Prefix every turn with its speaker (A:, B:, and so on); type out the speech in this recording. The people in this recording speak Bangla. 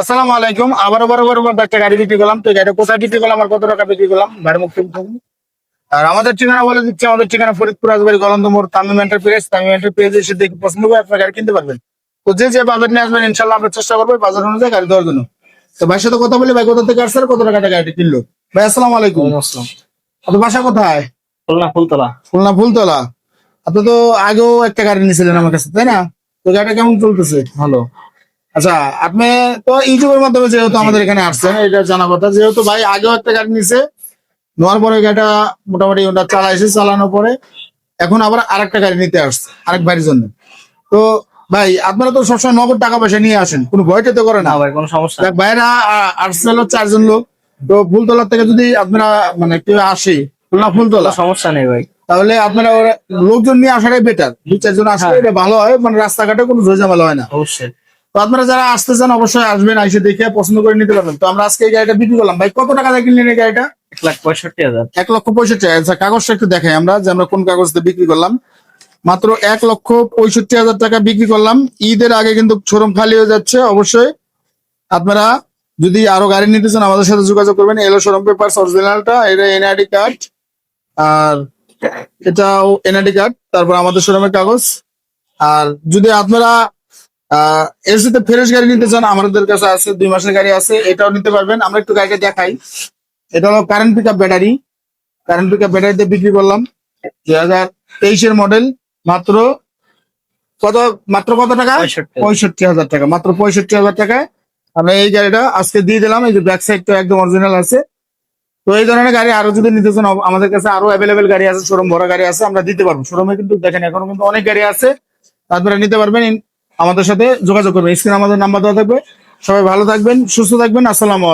A: আসসালামু আলাইকুম। আবারও বরাবর একটা গাড়ি বিক্রি করলাম। তো গাড়িটা কোথায় বিক্রি করলাম আর কত টাকা বিক্রি করলাম ভাইয়ের মুখ থেকে শুনুন। আর আমাদের ঠিকানা বলে দিচ্ছি, আমাদের ঠিকানা ফরিদপুর রাজবাড়ী গলন্দ মোড়, তামিম এন্টারপ্রাইজ। তামিম এন্টারপ্রাইজ এসে দেখে পছন্দ করে আপনার গাড়ি কিনতে পারবেন। তো যে বাজেট নিয়ে আসবেন ইনশাল্লাহ আমরা চেষ্টা করবো বাজার অনুযায়ী গাড়ি দেওয়ার জন্য। তো ভাইয়ের সাথে কথা বলি, ভাই কোথা থেকে আসছে আর কত টাকাটা গাড়িটি কিনলো। ভাই আসসালামু আলাইকুম।
B: ওয়ালাইকুম আসসালাম।
A: আপনার বাসা কোথায়?
B: খুলনা ফুলতলা।
A: খুলনা ফুলতলা। আপনি তো আগেও একটা গাড়ি নিয়েছিলেন আমার কাছে, তাই না? তো গাড়িটা কেমন চলতেছে?
B: ভালো।
A: আচ্ছা, আপনি তো ইউটিউবের মাধ্যমে যেহেতু আমাদের এখানে আসছেন, এটা জানা কথা। যেহেতু ভাই আগেও একটা গাড়ি নিছে, নেওয়ার পরে গাড়িটা মোটামুটি ওটা চালাইছে, চালানোর পরে এখন আবার আরেকটা গাড়ি নিতে আসছে আরেক ভাইয়ের জন্য। তো ভাই আপনারা তো সবসময় নগদ টাকা পয়সা নিয়ে আসেন, কোনো ভয়টা তো করে না?
B: না ভাই, কোনো সমস্যা
A: দেখ, ভাইরা আসছে হলো 4 জন লোক। তো ফুলতলা থেকে যদি আপনারা মানে কেউ আসে খুলনা ফুলতলা,
B: কোনো সমস্যা নেই ভাই।
A: তাহলে আপনারা লোকজন নিয়ে আসাটাই বেটার। 2-4 জন আসলে
B: হ্যাঁ।
A: এটা ভালো হয়, মানে রাস্তাঘাটে কোনো ঝামেলা হয় না।
B: অবশ্যই।
A: তো আপনারা যারা আসতে চান অবশ্যই আসবেন, এসে দেখে পছন্দ করে নিতে পারবেন। তো আমরা আজকে এই গাড়িটা বিক্রি করলাম। ভাই কত টাকা দিয়ে কিনলেন এই গাড়িটা?
B: 1,65,000।
A: 1,65,000। আচ্ছা, কাগজটা একটু দেখাই আমরা যে আমরা কোন কাগজ দিয়ে বিক্রি করলাম। মাত্র 1,65,000 টাকা বিক্রি করলাম। ঈদের আগে কিন্তু শোরুম খালি হয়ে যাচ্ছে। অবশ্যই আপনারা যদি আরো গাড়ি নিতে চান আমাদের সাথে যোগাযোগ করবেন। এলো শোরুম পেপার অরিজিনালটা, এটা এনআইডি কার্ড, আর এটাও এনআইডি কার্ড, তারপর আমাদের শোরুমের কাগজ। আর যদি আপনারা এর সাথে ফ্রেশ গাড়ি নিতে চান আমাদের কাছে আছে, 2 মাসের গাড়ি আছে, এটাও নিতে পারবেন। আমরা একটু গাড়িটা দেখাই। এটা হলো current pick up battery. Current pick up ব্যাটারিতে বিক্রি করলাম 2023-এর মডেল। মাত্র কত টাকা?
B: 65,000।
A: 65,000 টাকা। মাত্র 65,000 টাকায় আমরা এই গাড়িটা আজকে দিয়ে দিলাম। এই যে ব্যাক সাইডটা একদম অরিজিনাল আছে। তো এই ধরনের গাড়ি আরো যদি নিতে চান আমাদের কাছে আরো অ্যাভেলেবেল গাড়ি আছে, শোরুম ভরা গাড়ি আছে, আমরা দিতে পারবো। শোরুমে কিন্তু দেখেন এখনো কিন্তু অনেক গাড়ি আছে, আপনারা নিতে পারবেন। আমাদের সাথে যোগাযোগ করবেন, স্ক্রিনে আমাদের নাম্বার দেওয়া থাকবে। সবাই ভালো থাকবেন, সুস্থ থাকবেন। আসসালামু আলাইকুম।